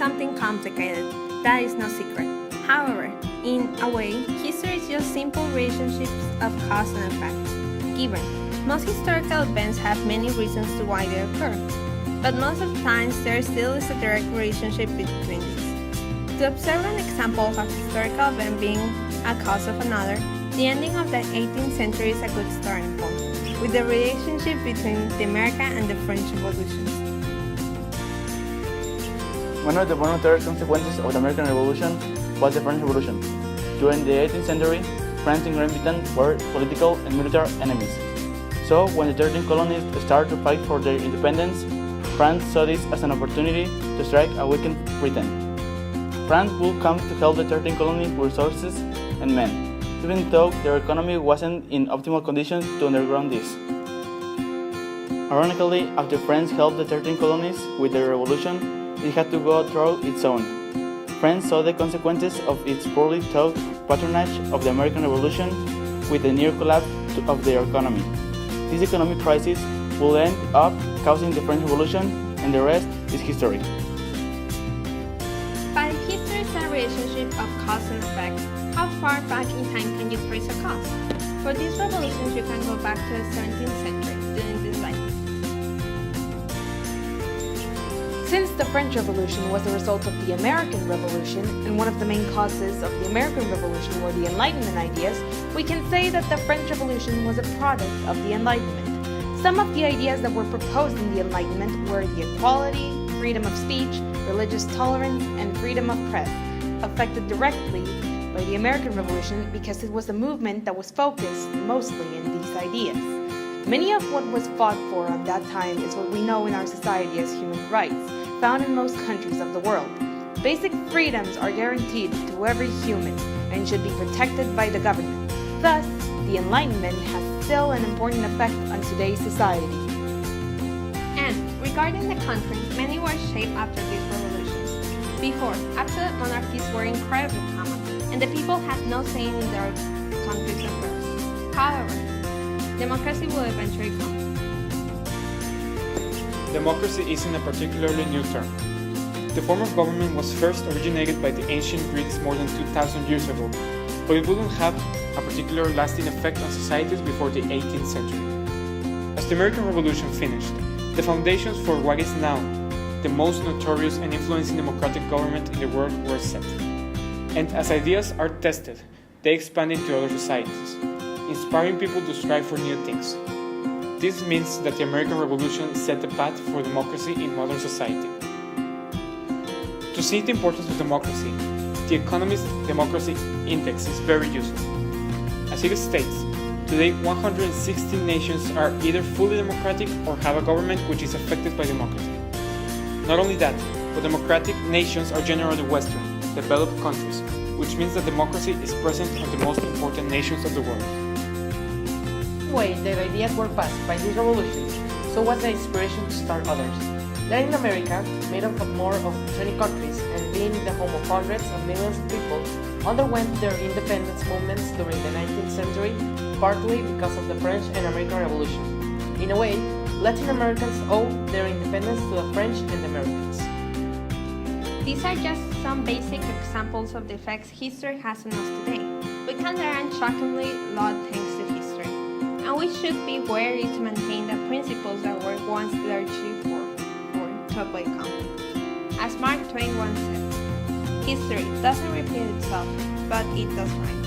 something complicated. That is no secret. However, in a way, history is just simple relationships of cause and effect. Given, most historical events have many reasons to why they occur, but most of the times there still is a direct relationship between these. To observe an example of a historical event being a cause of another, the ending of the 18th century is a good starting point, with the relationship between the American and the French revolutions. One of the voluntary consequences of the American Revolution was the French Revolution. During the 18th century, France and Great Britain were political and military enemies. So, when the 13 colonies started to fight for their independence, France saw this as an opportunity to strike a weakened Britain. France would come to help the 13 colonies with resources and men, even though their economy wasn't in optimal conditions to undergo this. Ironically, after France helped the 13 colonies with their revolution, it had to go through its own. France saw the consequences of its poorly thought patronage of the American Revolution with the near collapse of their economy. This economic crisis will end up causing the French Revolution, and the rest is history. But if history is a relationship of cause and effect, how far back in time can you trace a cause? For these revolutions, you can go back to the 17th century, during this life. Since the French Revolution was the result of the American Revolution, and one of the main causes of the American Revolution were the Enlightenment ideas, we can say that the French Revolution was a product of the Enlightenment. Some of the ideas that were proposed in the Enlightenment were the equality, freedom of speech, religious tolerance, and freedom of press, affected directly by the American Revolution because it was a movement that was focused mostly in these ideas. Many of what was fought for at that time is what we know in our society as human rights, found in most countries of the world. Basic freedoms are guaranteed to every human and should be protected by the government. Thus, the Enlightenment has still an important effect on today's society. And, regarding the country, many were shaped after these revolutions. Before, absolute monarchies were incredibly common, and the people had no say in their country's affairs. However, democracy will eventually come. Democracy isn't a particularly new term. The form of government was first originated by the ancient Greeks more than 2,000 years ago, but it wouldn't have a particular lasting effect on societies before the 18th century. As the American Revolution finished, the foundations for what is now the most notorious and influencing democratic government in the world were set. And as ideas are tested, they expand into other societies, inspiring people to strive for new things. This means that the American Revolution set the path for democracy in modern society. To see the importance of democracy, the Economist Democracy Index is very useful. As it states, today 116 nations are either fully democratic or have a government which is affected by democracy. Not only that, but democratic nations are generally Western, developed countries, which means that democracy is present on the most important nations of the world. Way that ideas were passed by these revolutions, so was the inspiration to start others. Latin America, made up of more of 20 countries and being the home of hundreds of millions of people, underwent their independence movements during the 19th century, partly because of the French and American Revolution. In a way, Latin Americans owe their independence to the French and the Americans. These are just some basic examples of the effects history has on us today. We can learn shockingly a lot thanks to history, and we should be wary to maintain the principles that were once largely for to avoid conflict. As Mark Twain once said, history doesn't repeat itself, but it does rhyme.